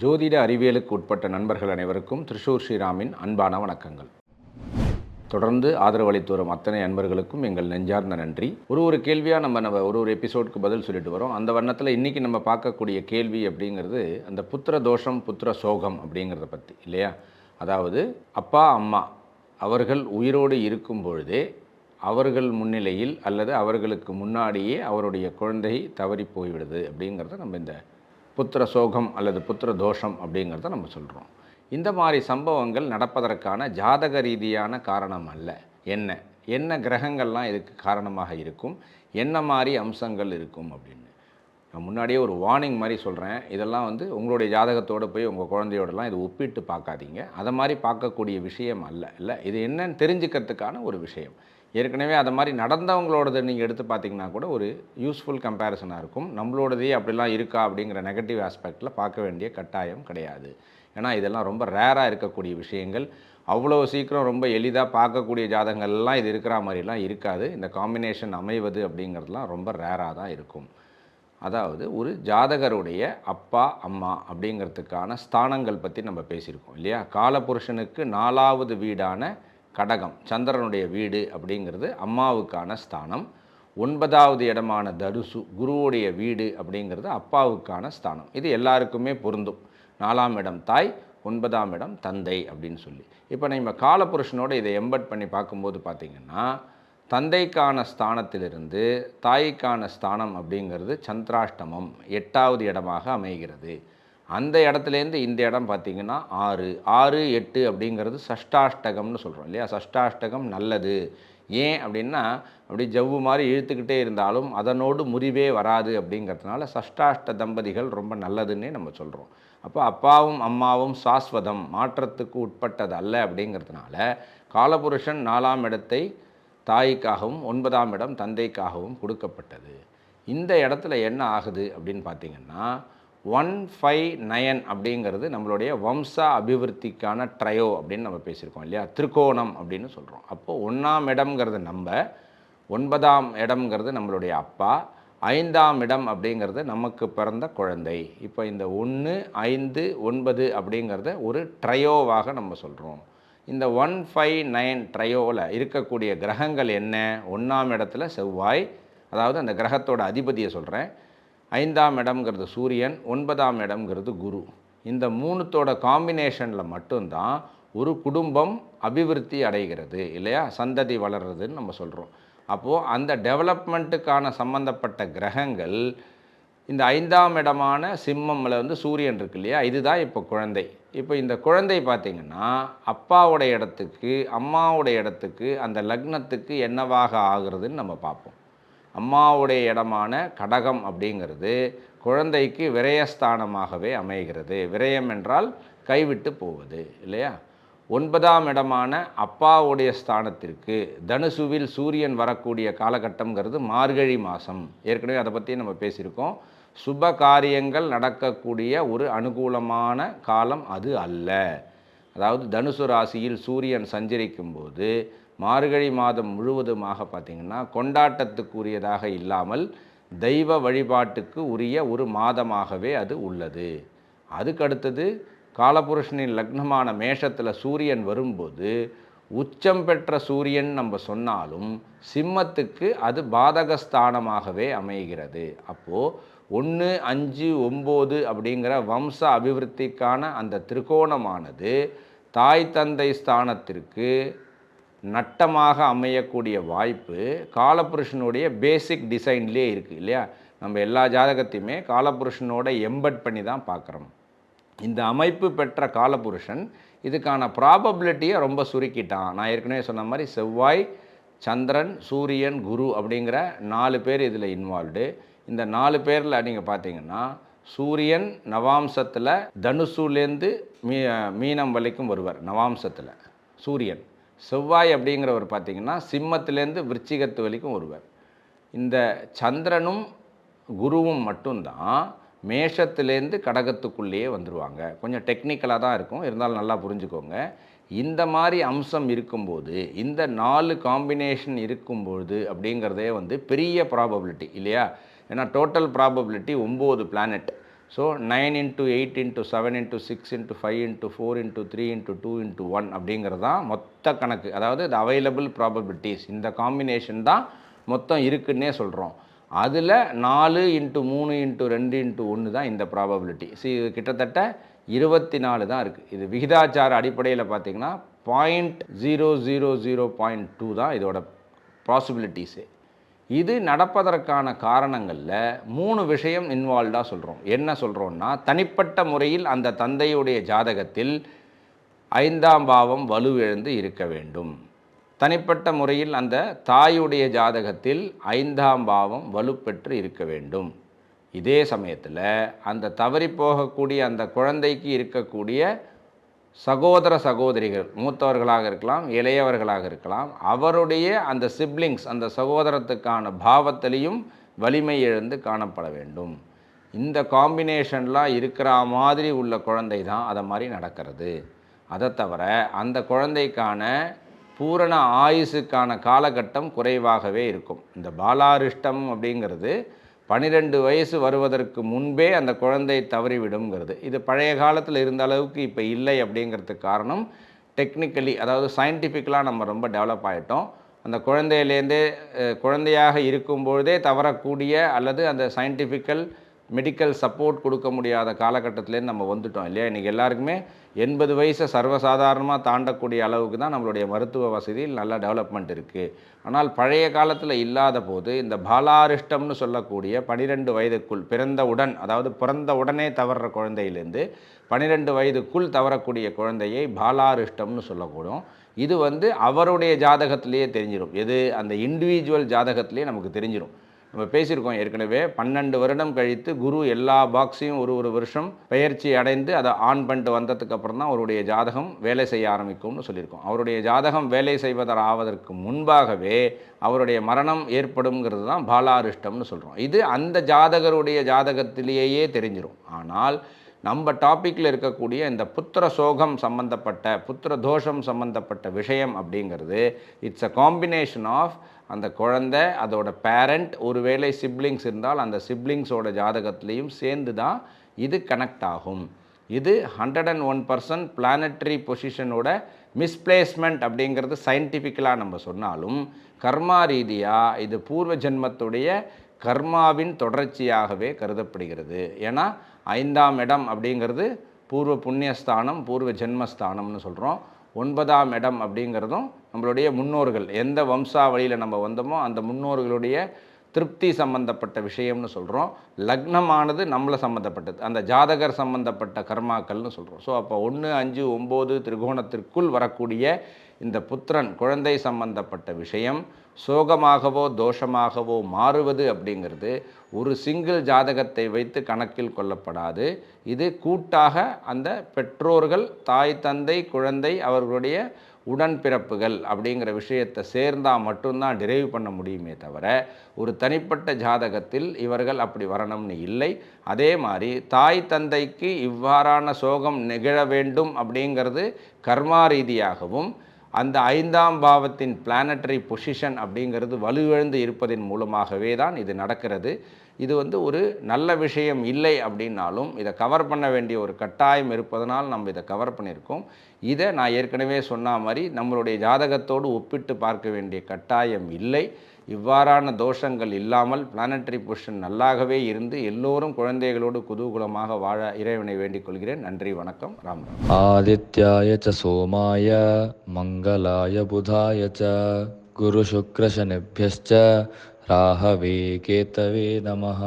ஜோதிட அறிவியலுக்கு உட்பட்ட நண்பர்கள் அனைவருக்கும் திரிஷூர் ஸ்ரீராமின் அன்பான வணக்கங்கள். தொடர்ந்து ஆதரவளித்து வரும் அத்தனை அன்பர்களுக்கும் எங்கள் நெஞ்சார்ந்த நன்றி. ஒரு கேள்வியாக நம்ம ஒரு எபிசோடுக்கு பதில் சொல்லிட்டு வரோம். அந்த வண்ணத்தில் இன்றைக்கி நம்ம பார்க்கக்கூடிய கேள்வி அப்படிங்கிறது அந்த புத்திர தோஷம் புத்திர சோகம் அப்படிங்கிறத பற்றி இல்லையா. அதாவது அப்பா அம்மா அவர்கள் உயிரோடு இருக்கும் பொழுதே அவர்கள் முன்னிலையில் அல்லது அவர்களுக்கு முன்னாடியே அவருடைய குழந்தை தவறி போய்விடுது அப்படிங்கிறத நம்ம இந்த புத்திர சோகம் அல்லது புத்திர தோஷம் அப்படிங்கிறத நம்ம சொல்கிறோம். இந்த மாதிரி சம்பவங்கள் நடப்பதற்கான ஜாதக ரீதியான காரணம் அல்ல. என்ன கிரகங்கள்லாம் இதுக்கு காரணமாக இருக்கும், என்ன மாதிரி அம்சங்கள் இருக்கும் அப்படின்னு நான் முன்னாடியே ஒரு வார்னிங் மாதிரி சொல்கிறேன். இதெல்லாம் உங்களுடைய ஜாதகத்தோடு போய் உங்கள் குழந்தையோடலாம் இது ஒப்பிட்டு பார்க்காதீங்க. அதை மாதிரி பார்க்கக்கூடிய விஷயம் இல்லை இது என்னன்னு தெரிஞ்சுக்கிறதுக்கான ஒரு விஷயம். ஏற்கனவே அதை மாதிரி நடந்தவங்களோடது நீங்கள் எடுத்து பார்த்தீங்கன்னா கூட ஒரு யூஸ்ஃபுல் கம்பேரிசனாக இருக்கும். நம்மளோடதே அப்படிலாம் இருக்கா அப்படிங்கிற நெகட்டிவ் ஆஸ்பெக்டில் பார்க்க வேண்டிய கட்டாயம் கிடையாது. ஏன்னா இதெல்லாம் ரொம்ப ரேராக இருக்கக்கூடிய விஷயங்கள். அவ்வளோ சீக்கிரம் ரொம்ப எளிதாக பார்க்கக்கூடிய ஜாதகங்கள்லாம் இது இருக்கிற மாதிரிலாம் இருக்காது. இந்த காம்பினேஷன் அமைவது அப்படிங்கிறதுலாம் ரொம்ப ரேராக தான் இருக்கும். அதாவது ஒரு ஜாதகருடைய அப்பா அம்மா அப்படிங்கிறதுக்கான ஸ்தானங்கள் பற்றி நம்ம பேசியிருக்கோம் இல்லையா. காலபுருஷனுக்கு 4வது வீடான கடகம் சந்திரனுடைய வீடு அப்படிங்கிறது அம்மாவுக்கான ஸ்தானம். 9வது இடமான தனுசு குருவுடைய வீடு அப்படிங்கிறது அப்பாவுக்கான ஸ்தானம். இது எல்லாருக்குமே பொருந்தும். 4ஆம் இடம் தாய், 9ஆம் இடம் தந்தை அப்படின்னு சொல்லி. இப்போ நம்ம காலபுருஷனோட இதை எம்பட் பண்ணி பார்க்கும்போது பார்த்திங்கன்னா தந்தைக்கான ஸ்தானத்திலிருந்து தாய்க்கான ஸ்தானம் அப்படிங்கிறது சந்திராஷ்டமம் 8வது இடமாக அமைகிறது. அந்த இடத்துலேருந்து இந்த இடம் பார்த்திங்கன்னா 6, 8 அப்படிங்கிறது சஷ்டாஷ்டகம்னு சொல்கிறோம் இல்லையா. சஷ்டாஷ்டகம் நல்லது. ஏன் அப்படின்னா அப்படி ஜவ்வு மாதிரி இழுத்துக்கிட்டே இருந்தாலும் அதனோடு முறிவே வராது அப்படிங்கிறதுனால சஷ்டாஷ்ட தம்பதிகள் ரொம்ப நல்லதுன்னே நம்ம சொல்கிறோம். அப்போ அப்பாவும் அம்மாவும் சாஸ்வதம், மாற்றத்துக்கு உட்பட்டது அல்ல அப்படிங்கிறதுனால காலபுருஷன் 4ஆம் இடத்தை தாய்க்காகவும் 9ஆம் இடம் தந்தைக்காகவும் கொடுக்கப்பட்டது. இந்த இடத்துல என்ன ஆகுது அப்படின்னு பார்த்திங்கன்னா 159 அப்படிங்கிறது நம்மளுடைய வம்ச அபிவிருத்திக்கான ட்ரையோ அப்படின்னு நம்ம பேசியிருக்கோம் இல்லையா. திரிகோணம் அப்படின்னு சொல்கிறோம். அப்போது 1ஆம் இடம்ங்கிறது நம்ம, 9ஆம் இடம்ங்கிறது நம்மளுடைய அப்பா, 5ஆம் இடம் அப்படிங்கிறது நமக்கு பிறந்த குழந்தை. இப்போ இந்த 1, 5, 9 அப்படிங்கிறத ஒரு ட்ரையோவாக நம்ம சொல்கிறோம். இந்த 159 ட்ரையோவில் இருக்கக்கூடிய கிரகங்கள் என்ன? 1ஆம் இடத்துல செவ்வாய், அதாவது அந்த கிரகத்தோட அதிபதியை சொல்கிறேன். 5ஆம் இடம்ங்கிறது சூரியன், 9ஆம் இடம்ங்கிறது குரு. இந்த 3தோட காம்பினேஷனில் மட்டும்தான் ஒரு குடும்பம் அபிவிருத்தி அடைகிறது இல்லையா, சந்ததி வளர்கிறதுன்னு நம்ம சொல்கிறோம். அப்போது அந்த டெவலப்மெண்ட்டுக்கான சம்மந்தப்பட்ட கிரகங்கள் இந்த 5ஆம் இடமான சிம்மமில் சூரியன் இருக்கு இல்லையா, இதுதான் இப்போ குழந்தை. இப்போ இந்த குழந்தை பார்த்திங்கன்னா அப்பாவுடைய இடத்துக்கு அம்மாவுடைய இடத்துக்கு அந்த லக்னத்துக்கு என்னவாக ஆகிறதுன்னு நம்ம பார்ப்போம். அம்மாவுடைய இடமான கடகம் அப்படிங்கிறது குழந்தைக்கு விரயஸ்தானமாகவே அமைகிறது. விரயம் என்றால் கைவிட்டு போவது இல்லையா. 9ஆம் இடமான அப்பாவுடைய ஸ்தானத்திற்கு தனுசுவில் சூரியன் வரக்கூடிய காலகட்டங்கிறது மார்கழி மாதம். ஏற்கனவே அதை பற்றி நம்ம பேசியிருக்கோம். சுப காரியங்கள் நடக்கக்கூடிய ஒரு அனுகூலமான காலம் அது அல்ல. அதாவது தனுசு ராசியில் சூரியன் சஞ்சரிக்கும் போது மார்கழி மாதம் முழுவதுமாக பார்த்திங்கன்னா கொண்டாட்டத்துக்குரியதாக இல்லாமல் தெய்வ வழிபாட்டுக்கு உரிய ஒரு மாதமாகவே அது உள்ளது. அதுக்கடுத்தது காலபுருஷனின் லக்னமான மேஷத்தில் சூரியன் வரும்போது உச்சம் பெற்ற சூரியன் நம்ம சொன்னாலும் சிம்மத்துக்கு அது பாதகஸ்தானமாகவே அமைகிறது. அப்போது 1, 5, 9 அப்படிங்கிற வம்ச அபிவிருத்திக்கான அந்த திரிகோணமானது தாய் தந்தை ஸ்தானத்திற்கு நட்டமாக அமையக்கூடிய வாய்ப்பு காலபுருஷனுடைய பேசிக் டிசைன்லேயே இருக்குது இல்லையா. நம்ம எல்லா ஜாதகத்தையுமே காலபுருஷனோட எம்பட் பண்ணி தான் பார்க்குறோம். இந்த அமைப்பு பெற்ற காலபுருஷன் இதுக்கான ப்ராபபிலிட்டியை ரொம்ப சுருக்கிட்டான். நான் ஏற்கனவே சொன்ன மாதிரி செவ்வாய், சந்திரன், சூரியன், குரு அப்படிங்கிற 4 பேர் இதில் இன்வால்வ்டு. இந்த 4 பேரில் நீங்கள் பார்த்தீங்கன்னா சூரியன் நவாம்சத்தில் தனுசுலேருந்து மீனம் வரைக்கும் வருவார். நவாம்சத்தில் சூரியன். செவ்வாய் அப்படிங்கிறவர் பார்த்திங்கன்னா சிம்மத்திலேருந்து விருச்சிகத்து வரைக்கும் வருவார். இந்த சந்திரனும் குருவும் மட்டும்தான் மேஷத்துலேருந்து கடகத்துக்குள்ளேயே வந்துடுவாங்க. கொஞ்சம் டெக்னிக்கலாக தான் இருக்கும், இருந்தாலும் நல்லா புரிஞ்சுக்கோங்க. இந்த மாதிரி அம்சம் இருக்கும்போது, இந்த 4 காம்பினேஷன் இருக்கும்போது அப்படிங்கிறதே பெரிய ப்ராபபிலிட்டி இல்லையா. ஏன்னா டோட்டல் ப்ராபபிலிட்டி 9 பிளானட். ஸோ 9 × 8 × 7 × 6 × 5 × 4 × 3 × 2 × 1 அப்படிங்கிறது தான் மொத்த கணக்கு. அதாவது இது அவைலபிள் ப்ராபபிலிட்டிஸ், இந்த காம்பினேஷன் தான் மொத்தம் இருக்குன்னே சொல்கிறோம். அதில் 4 × 3 × 2 × 1 தான் இந்த ப்ராபபிலிட்டி. இது கிட்டத்தட்ட 24 தான் இருக்குது. இது விகிதாச்சார அடிப்படையில் பார்த்திங்கன்னா 0.000.2 தான் இதோட பாசிபிலிட்டிஸு. இது நடப்பதற்கான காரணங்களில் 3 விஷயம் இன்வால்வ்டாக சொல்கிறோம். என்ன சொல்கிறோன்னா, தனிப்பட்ட முறையில் அந்த தந்தையுடைய ஜாதகத்தில் 5ஆம் பாவம் வலுவிழந்து இருக்க வேண்டும். தனிப்பட்ட முறையில் அந்த தாயுடைய ஜாதகத்தில் 5ஆம் பாவம் வலுப்பெற்று இருக்க வேண்டும். இதே சமயத்தில் அந்த தவறி போகக்கூடிய அந்த குழந்தைக்கு இருக்கக்கூடிய சகோதர சகோதரிகள், மூத்தவர்களாக இருக்கலாம், இளையவர்களாக இருக்கலாம், அவருடைய அந்த சிப்ளிங்ஸ், அந்த சகோதரத்துக்கான பாவத்திலையும் வலிமை இழந்து காணப்பட வேண்டும். இந்த காம்பினேஷன்லாம் இருக்கிற மாதிரி உள்ள குழந்தை தான் அதை மாதிரி நடக்கிறது. அதை தவிர அந்த குழந்தைக்கான பூரண ஆயுசுக்கான காலகட்டம் குறைவாகவே இருக்கும். இந்த பாலாரிஷ்டம் அப்படிங்கிறது 12 வயசு வருவதற்கு முன்பே அந்த குழந்தை தவறிவிடுங்கிறது. இது பழைய காலத்தில் இருந்த அளவுக்கு இப்போ இல்லை அப்படிங்கிறதுக்கு காரணம் டெக்னிக்கலி, அதாவது சயின்டிஃபிக்கலாக நம்ம ரொம்ப டெவலப் ஆகிட்டோம். அந்த குழந்தையிலேருந்தே குழந்தையாக இருக்கும்பொழுதே தவறக்கூடிய அல்லது அந்த சயின்டிஃபிக்கல் மெடிக்கல் சப்போர்ட் கொடுக்க முடியாத காலகட்டத்திலேருந்து நம்ம வந்துட்டோம் இல்லையா. இன்றைக்கி எல்லாருக்குமே 80 வயசை சர்வசாதாரணமாக தாண்டக்கூடிய அளவுக்கு தான் நம்மளுடைய மருத்துவ வசதியில் நல்ல டெவலப்மெண்ட் இருக்குது. ஆனால் பழைய காலத்தில் இல்லாத போது இந்த பாலாரிஷ்டம்னு சொல்லக்கூடிய 12 வயதுக்குள் பிறந்தவுடன், அதாவது பிறந்த உடனே தவறுற குழந்தையிலேருந்து 12 வயதுக்குள் தவறக்கூடிய குழந்தையை பாலாரிஷ்டம்னு சொல்லக்கூடும். இது அவருடைய ஜாதகத்திலேயே தெரிஞ்சிடும். எது அந்த இண்டிவிஜுவல் ஜாதகத்திலேயே நமக்கு தெரிஞ்சிடும். நம்ம பேசியிருக்கோம் ஏற்கனவே. 12 வருடம் கழித்து குரு எல்லா பாக்ஸையும் ஒரு வருஷம் பெயர்ச்சி அடைந்து அதை ஆன் பண்ணிட்டு வந்ததுக்கப்புறம் தான் அவருடைய ஜாதகம் வேலை செய்ய ஆரம்பிக்கும்னு சொல்லியிருக்கோம். அவருடைய ஜாதகம் வேலை செய்வதற்கு முன்பாகவே அவருடைய மரணம் ஏற்படும்ங்கிறது தான் பாலாரிஷ்டம்னு சொல்கிறோம். இது அந்த ஜாதகருடைய ஜாதகத்திலேயே தெரிஞ்சிடும். ஆனால் நம்ம டாப்பிக்கில் இருக்கக்கூடிய இந்த புத்திர சோகம் சம்பந்தப்பட்ட, புத்திர தோஷம் சம்பந்தப்பட்ட விஷயம் அப்படிங்கிறது இட்ஸ் அ காம்பினேஷன் ஆஃப் அந்த குழந்தை, அதோட பேரண்ட், ஒருவேளை சிப்ளிங்ஸ் இருந்தால் அந்த சிப்ளிங்ஸோட ஜாதகத்துலேயும் சேர்ந்து தான் இது கனெக்ட் ஆகும். இது 101% பிளானட்டரி பொசிஷனோட மிஸ்பிளேஸ்மெண்ட் அப்படிங்கிறது சயின்டிஃபிக்கலாக நம்ம சொன்னாலும், கர்மா ரீதியாக இது பூர்வ ஜென்மத்துடைய கர்மாவின் தொடர்ச்சியாகவே கருதப்படுகிறது. ஏன்னா 5ஆம் இடம் அப்படிங்கிறது பூர்வ புண்ணியஸ்தானம், பூர்வ ஜென்மஸ்தானம்னு சொல்கிறோம். 9ஆம் இடம் அப்படிங்கிறதும் நம்மளுடைய முன்னோர்கள், எந்த வம்சாவளியில் நம்ம வந்தோமோ அந்த முன்னோர்களுடைய திருப்தி சம்பந்தப்பட்ட விஷயம்னு சொல்கிறோம். லக்னமானது நம்மளை சம்மந்தப்பட்டது, அந்த ஜாதகர் சம்பந்தப்பட்ட கர்மாக்கள்னு சொல்கிறோம். ஸோ அப்போ 1, 5, 9 திரிகோணத்திற்குள் வரக்கூடிய இந்த புத்திரன் குழந்தை சம்பந்தப்பட்ட விஷயம் சோகமாகவோ தோஷமாகவோ மாறுவது அப்படிங்கிறது ஒரு சிங்கிள் ஜாதகத்தை வைத்து கணக்கில் கொள்ளப்படாது. இது கூட்டாக அந்த பெற்றோர்கள், தாய் தந்தை, குழந்தை, அவர்களுடைய உடன்பிறப்புகள் அப்படிங்கிற விஷயத்தை சேர்ந்தால் மட்டும்தான் டிரைவ் பண்ண முடியுமே தவிர ஒரு தனிப்பட்ட ஜாதகத்தில் இவர்கள் அப்படி வரணும்னு இல்லை. அதே மாதிரி தாய் தந்தைக்கு இவ்வாறான சோகம் நிகழ வேண்டும் அப்படிங்கிறது கர்மா ரீதியாகவும், அந்த 5ஆம் பாவத்தின் பிளானட்டரி பொசிஷன் அப்படிங்கிறது வலுவிழந்து இருப்பதன் மூலமாகவே தான் இது நடக்கிறது. இது ஒரு நல்ல விஷயம் இல்லை அப்படின்னாலும் இதை கவர் பண்ண வேண்டிய ஒரு கட்டாயம் இருப்பதனால் நம்ம இதை கவர் பண்ணியிருக்கோம். இதை நான் ஏற்கனவே சொன்ன மாதிரி நம்மளுடைய ஜாதகத்தோடு ஒப்பிட்டு பார்க்க வேண்டிய கட்டாயம் இல்லை. இவ்வாறான தோஷங்கள் இல்லாமல் பிளானட்டரி பொசிஷன் நல்லாகவே இருந்து எல்லோரும் குழந்தைகளோடு குதூகூலமாக வாழ இறைவனை வேண்டிக் கொள்கிறேன். நன்றி, வணக்கம். ராம் ராம். ஆதித்யாய ச சோமாய மங்களாய புதாய ச குரு சுக்ர சனிப்யஸ்ச ராகவே கேதவே நமஹ.